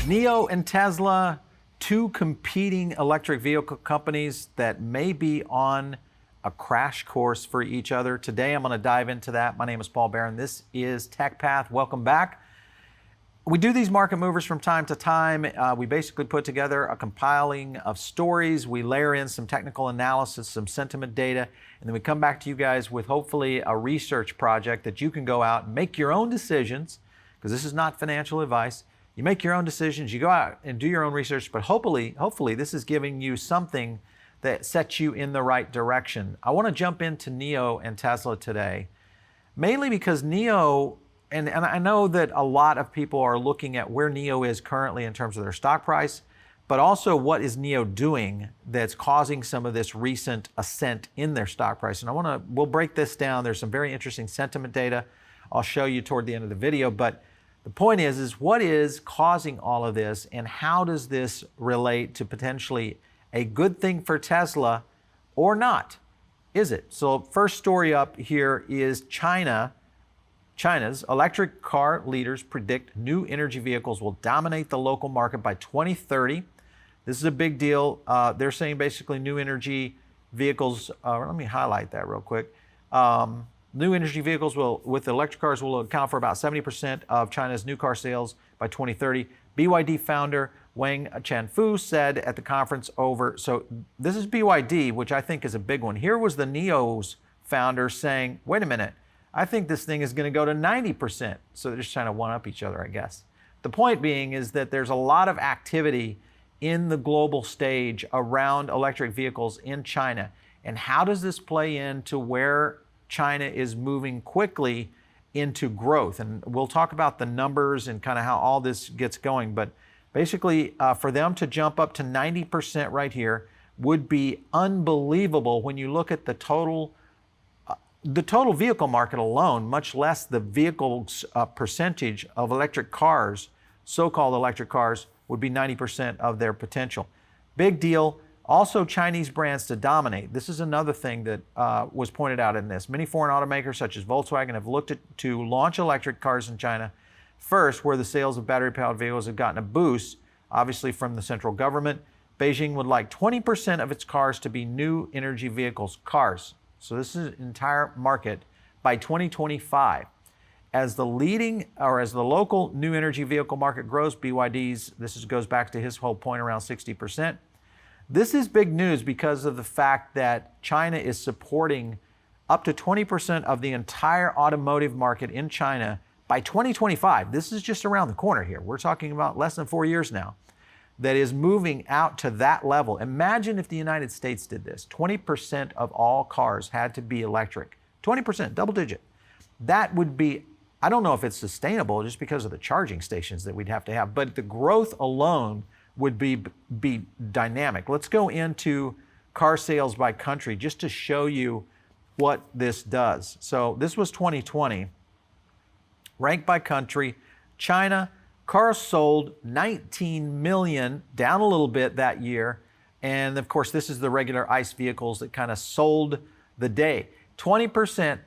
NIO and Tesla, two competing electric vehicle companies that may be on a crash course for each other. Today, I'm going to dive into that. My name is Paul Barron. This is TechPath. Welcome back. We do these market movers from time to time. We basically put together a compiling of stories. We layer in some technical analysis, some sentiment data, and then we come back to you guys with hopefully a research project that you can go out and make your own decisions, because this is not financial advice. You make your own decisions, you go out and do your own research, but hopefully this is giving you something that sets you in the right direction. I want to jump into NIO and Tesla today, mainly because NIO, and I know that a lot of people are looking at where NIO is currently in terms of their stock price, but also what is NIO doing that's causing some of this recent ascent in their stock price. And we'll break this down. There's some very interesting sentiment data I'll show you toward the end of the video, but the point is what is causing all of this, and how does this relate to potentially a good thing for Tesla or not? Is it? So first story up here is China's electric car leaders predict new energy vehicles will dominate the local market by 2030. This is a big deal. They're saying basically new energy vehicles, let me highlight that real quick. New energy vehicles with electric cars will account for about 70% of China's new car sales by 2030. BYD founder Wang Chanfu said at the conference so this is BYD, which I think is a big one. Here was the NIO's founder saying, wait a minute, I think this thing is going to go to 90%. So they're just trying to one-up each other, I guess. The point being is that there's a lot of activity in the global stage around electric vehicles in China. And how does this play into where China is moving quickly into growth? And we'll talk about the numbers and kind of how all this gets going. But basically, for them to jump up to 90% right here would be unbelievable when you look at the total vehicle market alone, much less the vehicles percentage of electric cars, so-called electric cars, would be 90% of their potential. Big deal. Also, Chinese brands to dominate. This is another thing that was pointed out in this. Many foreign automakers, such as Volkswagen, have looked to launch electric cars in China first, where the sales of battery-powered vehicles have gotten a boost, obviously from the central government. Beijing would like 20% of its cars to be new energy vehicles, cars. So this is an entire market by 2025. As the local new energy vehicle market grows, BYD's, goes back to his whole point around 60%. This is big news because of the fact that China is supporting up to 20% of the entire automotive market in China by 2025. This is just around the corner here. We're talking about less than 4 years now. That is moving out to that level. Imagine if the United States did this. 20% of all cars had to be electric. 20%, double digit. That would be, I don't know if it's sustainable just because of the charging stations that we'd have to have, but the growth alone would be dynamic. Let's go into car sales by country just to show you what this does. So this was 2020. Ranked by country, China, cars sold 19 million, down a little bit that year. And of course, this is the regular ICE vehicles that kind of sold the day. 20%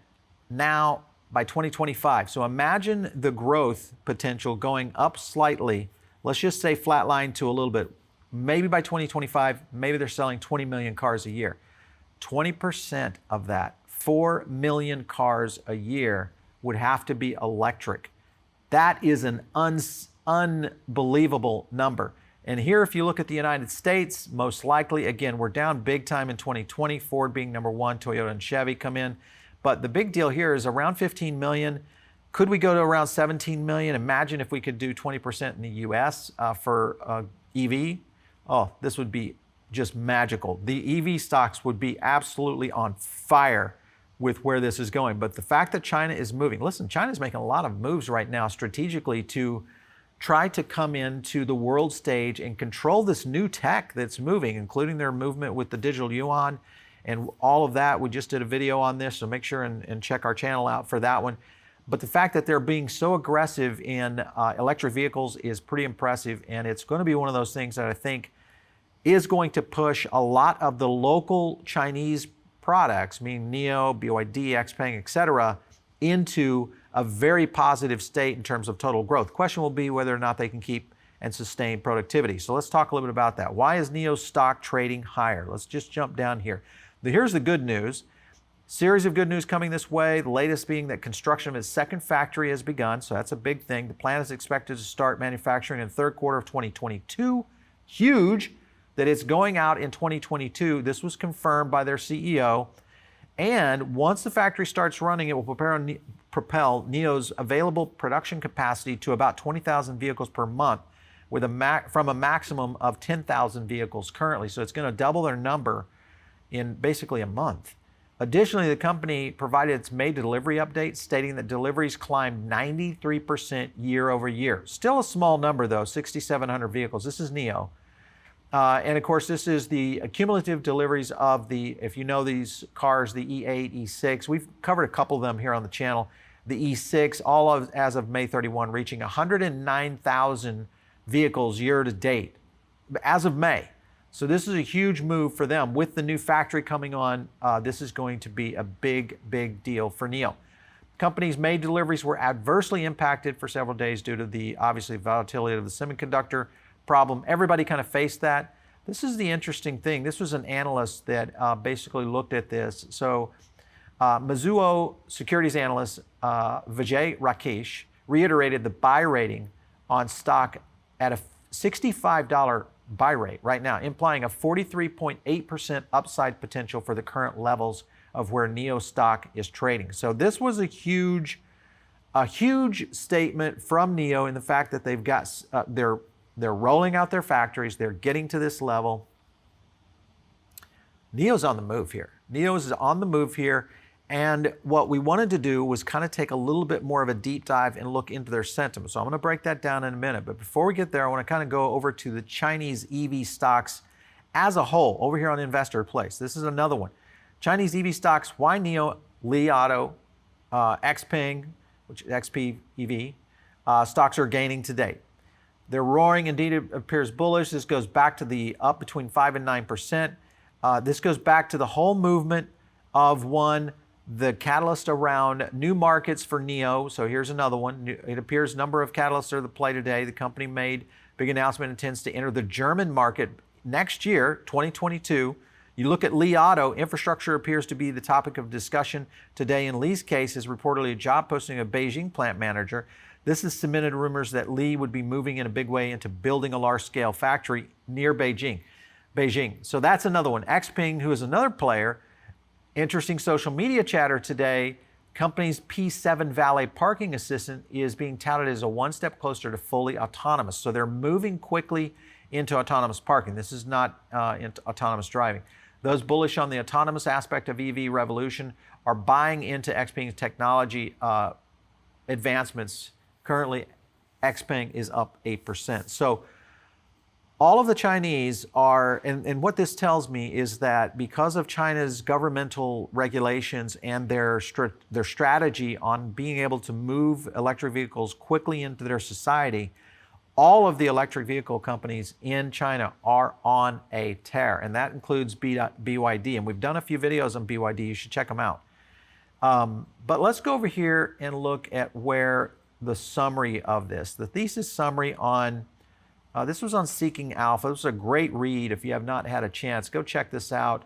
now by 2025. So imagine the growth potential going up slightly. Let's just say flatline to a little bit. Maybe by 2025, maybe they're selling 20 million cars a year. 20% of that, 4 million cars a year, would have to be electric. That is an unbelievable number. And here, if you look at the United States, most likely, again, we're down big time in 2020, Ford being number one, Toyota and Chevy come in. But the big deal here is around 15 million. Could we go to around 17 million? Imagine if we could do 20% in the US for EV. Oh, this would be just magical. The EV stocks would be absolutely on fire with where this is going. But the fact that China is moving, listen, China's making a lot of moves right now strategically to try to come into the world stage and control this new tech that's moving, including their movement with the digital yuan and all of that. We just did a video on this, so make sure and check our channel out for that one. But the fact that they're being so aggressive in electric vehicles is pretty impressive, and it's going to be one of those things that I think is going to push a lot of the local Chinese products, meaning NIO, BYD, XPeng, et cetera, into a very positive state in terms of total growth. Question will be whether or not they can keep and sustain productivity. So let's talk a little bit about that. Why is NIO stock trading higher? Let's just jump down here. Here's the good news. Series of good news coming this way, the latest being that construction of its second factory has begun, so that's a big thing. The plant is expected to start manufacturing in the third quarter of 2022. Huge that it's going out in 2022. This was confirmed by their CEO. And once the factory starts running, it will propel NIO's available production capacity to about 20,000 vehicles per month, with from a maximum of 10,000 vehicles currently. So it's going to double their number in basically a month. Additionally, the company provided its May delivery update, stating that deliveries climbed 93% year over year. Still a small number though, 6,700 vehicles. This is NIO. And of course, this is the cumulative deliveries of the, if you know these cars, the E8, E6. We've covered a couple of them here on the channel. The E6, as of May 31, reaching 109,000 vehicles year to date, as of May. So this is a huge move for them. With the new factory coming on, this is going to be a big, big deal for NIO. Company's May deliveries were adversely impacted for several days due to the, obviously, volatility of the semiconductor problem. Everybody kind of faced that. This is the interesting thing. This was an analyst that basically looked at this. So Mizuho securities analyst Vijay Rakesh reiterated the buy rating on stock at a $65 buy rate right now, implying a 43.8% upside potential for the current levels of where NIO stock is trading. So this was a huge statement from NIO in the fact that they've got they're rolling out their factories, they're getting to this level. NIO's on the move here. NIO is on the move here. And what we wanted to do was kind of take a little bit more of a deep dive and look into their sentiment. So I'm going to break that down in a minute. But before we get there, I want to kind of go over to the Chinese EV stocks as a whole over here on Investor Place. This is another one. Chinese EV stocks, why NIO, Li Auto, Xpeng, which XP EV, stocks are gaining to date. They're roaring. Indeed, it appears bullish. This goes back to the up between 5 and 9%. This goes back to the whole movement of the catalyst around new markets for NIO. So here's another one. It appears a number of catalysts are at play today. The company made big announcement, intends to enter the German market next year, 2022. You look at Li Auto, infrastructure appears to be the topic of discussion today. In Li's case, is reportedly a job posting of Beijing plant manager. This has cemented rumors that Li would be moving in a big way into building a large-scale factory near Beijing. So that's another one. Xpeng, who is another player. Interesting social media chatter today. Company's P7 valet parking assistant is being touted as a one step closer to fully autonomous. So they're moving quickly into autonomous parking. This is not into autonomous driving. Those bullish on the autonomous aspect of EV revolution are buying into Xpeng's technology advancements. Currently, Xpeng is up 8%. So all of the Chinese are, and what this tells me is that because of China's governmental regulations and their strategy on being able to move electric vehicles quickly into their society, all of the electric vehicle companies in China are on a tear, and that includes BYD. And we've done a few videos on BYD. You should check them out. But let's go over here and look at where the summary of this, the thesis summary on, this was on Seeking Alpha. This was a great read. If you have not had a chance, go check this out.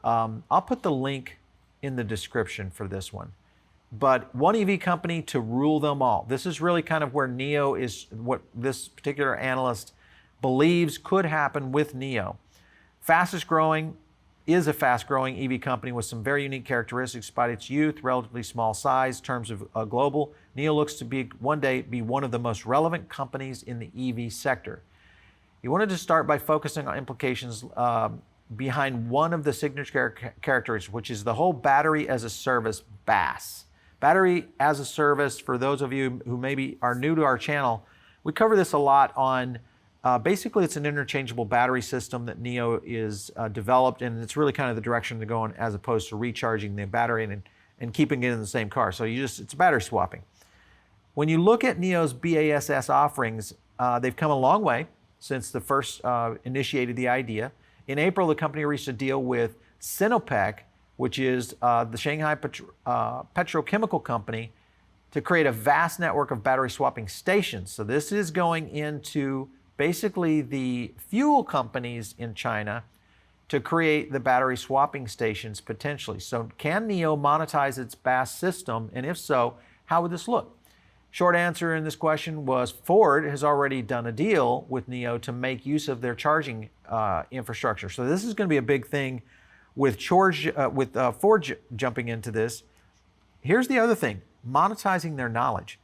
I'll put the link in the description for this one. But one EV company to rule them all. This is really kind of where NIO is, what this particular analyst believes could happen with NIO. Fastest growing is a fast growing EV company with some very unique characteristics despite its youth, relatively small size in terms of global. NIO looks to be one day be one of the most relevant companies in the EV sector. He wanted to start by focusing on implications behind one of the signature characteristics, which is the whole battery as a service, BaaS. Battery as a service, for those of you who maybe are new to our channel, we cover this a lot on, basically it's an interchangeable battery system that NIO is developed, and it's really kind of the direction to go in as opposed to recharging the battery and keeping it in the same car. So it's battery swapping. When you look at NIO's BASS offerings, they've come a long way since the first initiated the idea. In April, the company reached a deal with Sinopec, which is the Shanghai petrochemical company, to create a vast network of battery swapping stations. So this is going into basically the fuel companies in China to create the battery swapping stations potentially. So can NIO monetize its BaaS system? And if so, how would this look? Short answer in this question was Ford has already done a deal with NIO to make use of their charging infrastructure. So this is going to be a big thing with Ford jumping into this. Here's the other thing, monetizing their knowledge.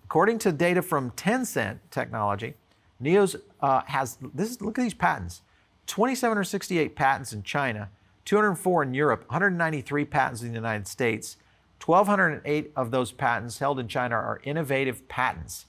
According to data from Tencent Technology, NIO's look at these patents. 2,768 patents in China, 204 in Europe, 193 patents in the United States. 1,208 of those patents held in China are innovative patents.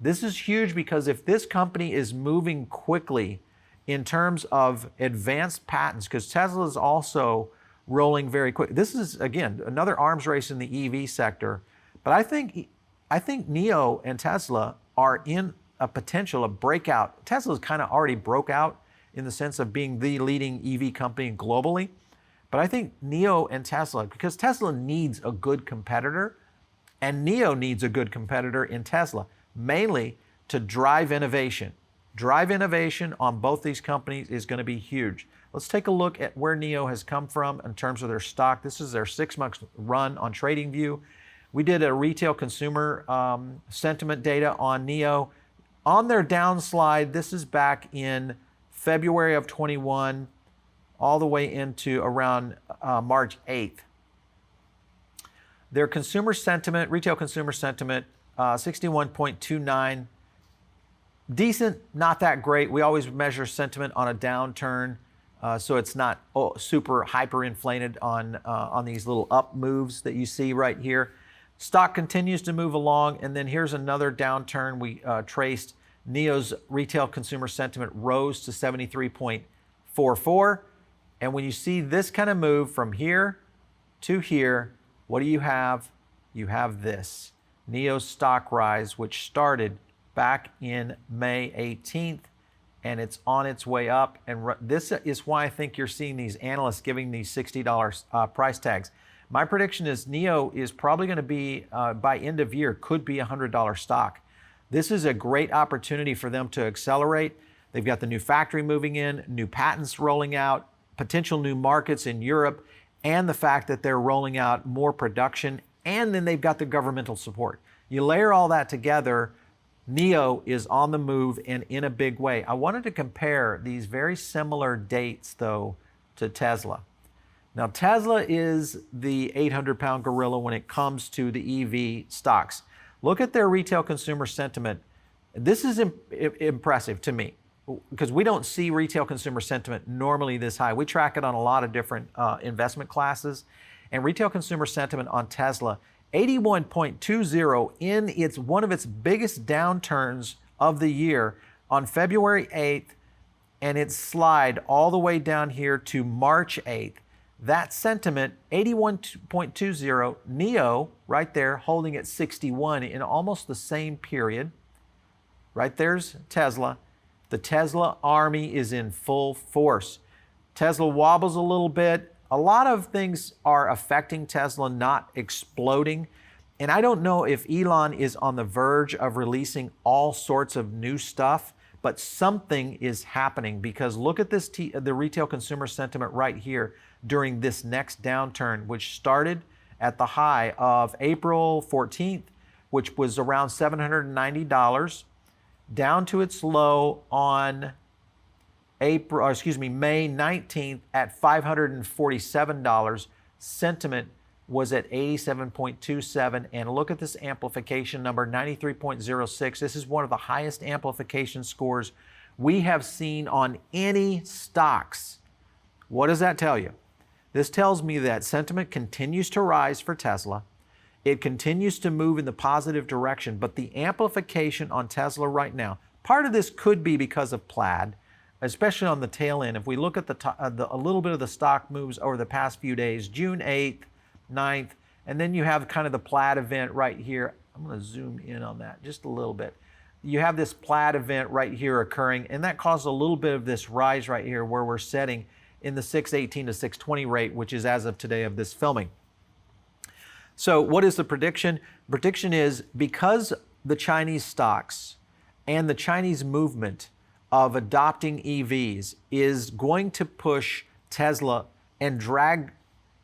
This is huge because if this company is moving quickly in terms of advanced patents, because Tesla is also rolling very quick. This is, again, another arms race in the EV sector. But I think NIO and Tesla are in a breakout. Tesla's kind of already broke out in the sense of being the leading EV company globally. But I think NIO and Tesla, because Tesla needs a good competitor, and NIO needs a good competitor in Tesla, mainly to drive innovation. Drive innovation on both these companies is going to be huge. Let's take a look at where NIO has come from in terms of their stock. This is their 6-month run on TradingView. We did a retail consumer sentiment data on NIO. On their downslide, this is back in February of 21, all the way into around March 8th. Their consumer sentiment, retail consumer sentiment, 61.29. Decent, not that great. We always measure sentiment on a downturn, so it's not super hyperinflated on these little up moves that you see right here. Stock continues to move along, and then here's another downturn. We traced NIO's retail consumer sentiment rose to 73.44. And when you see this kind of move from here to here, what do you have? You have this, NIO's stock rise, which started back in May 18th, and it's on its way up. And this is why I think you're seeing these analysts giving these $60 price tags. My prediction is NIO is probably going to be, by end of year, could be a $100 stock. This is a great opportunity for them to accelerate. They've got the new factory moving in, new patents rolling out, potential new markets in Europe, and the fact that they're rolling out more production, and then they've got the governmental support. You layer all that together, NIO is on the move and in a big way. I wanted to compare these very similar dates, though, to Tesla. Now, Tesla is the 800-pound gorilla when it comes to the EV stocks. Look at their retail consumer sentiment. This is impressive to me because we don't see retail consumer sentiment normally this high. We track it on a lot of different investment classes. And retail consumer sentiment on Tesla, 81.20 in one of its biggest downturns of the year on February 8th, and it slide all the way down here to March 8th. That sentiment, 81.20, NIO right there holding at 61 in almost the same period. Right there's Tesla. The Tesla army is in full force. Tesla wobbles a little bit. A lot of things are affecting Tesla, not exploding. And I don't know if Elon is on the verge of releasing all sorts of new stuff, but something is happening because look at this, the retail consumer sentiment right here during this next downturn, which started at the high of April 14th, which was around $790, down to its low on May 19th at $547. Sentiment was at 87.27, and look at this amplification number, 93.06. This is one of the highest amplification scores we have seen on any stocks. What does that tell you? This tells me that sentiment continues to rise for Tesla. It continues to move in the positive direction, but the amplification on Tesla right now, part of this could be because of Plaid, especially on the tail end. If we look at a little bit of the stock moves over the past few days, June 8th, 9th, and then you have kind of the Plaid event right here. I'm going to zoom in on that just a little bit. You have this Plaid event right here occurring, and that caused a little bit of this rise right here where we're setting in the 618 to 620 rate, which is as of today of this filming. So what is the prediction? Prediction is because the Chinese stocks and the Chinese movement of adopting EVs is going to push Tesla and drag,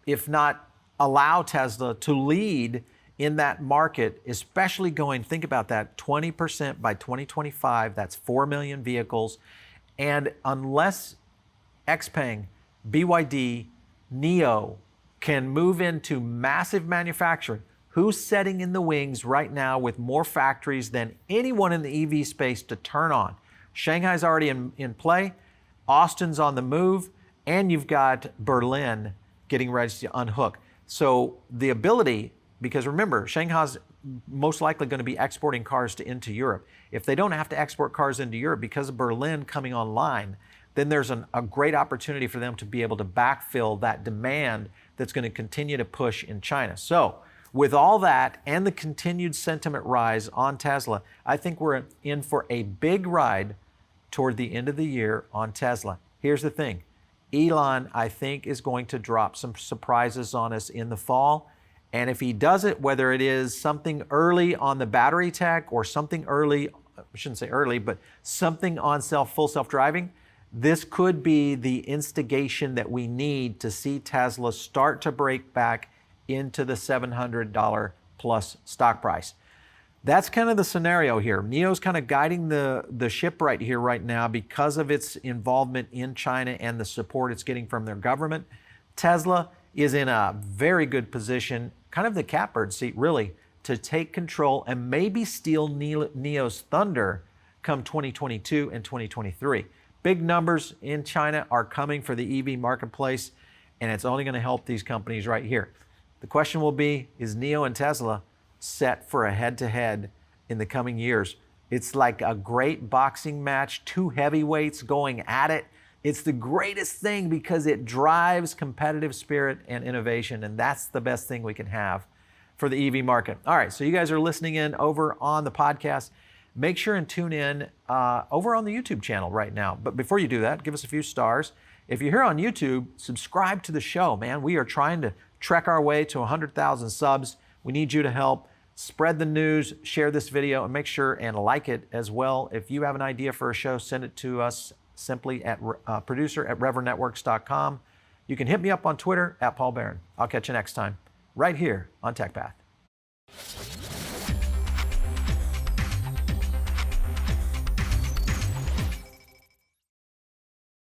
if not allow Tesla to lead in that market, especially going, think about that, 20% by 2025, that's 4 million vehicles. And unless XPeng, BYD, NIO can move into massive manufacturing, who's setting in the wings right now with more factories than anyone in the EV space to turn on? Shanghai's already in play, Austin's on the move, and you've got Berlin getting ready to unhook. So the ability, because remember, Shanghai's most likely going to be exporting cars into Europe. If they don't have to export cars into Europe because of Berlin coming online, then there's a great opportunity for them to be able to backfill that demand that's going to continue to push in China. So with all that and the continued sentiment rise on Tesla, I think we're in for a big ride toward the end of the year on Tesla. Here's the thing. Elon, I think, is going to drop some surprises on us in the fall. And if he does it, whether it is something early on the battery tech or something early, I shouldn't say early, but something on full self-driving, this could be the instigation that we need to see Tesla start to break back into the $700 plus stock price. That's kind of the scenario here. NIO's kind of guiding the ship right here, right now, because of its involvement in China and the support it's getting from their government. Tesla is in a very good position, kind of the catbird seat, really, to take control and maybe steal NIO's thunder come 2022 and 2023. Big numbers in China are coming for the EV marketplace, and it's only going to help these companies right here. The question will be, is NIO and Tesla set for a head-to-head in the coming years? It's like a great boxing match, two heavyweights going at it. It's the greatest thing because it drives competitive spirit and innovation, and that's the best thing we can have for the EV market. All right, so you guys are listening in over on the podcast. Make sure and tune in over on the YouTube channel right now. But before you do that, give us a few stars. If you're here on YouTube, subscribe to the show, man. We are trying to trek our way to 100,000 subs. We need you to help spread the news, share this video, and make sure and like it as well. If you have an idea for a show, send it to us simply at producer@reverendnetworks.com. You can hit me up on Twitter @Paul Barron. I'll catch you next time right here on TechPath.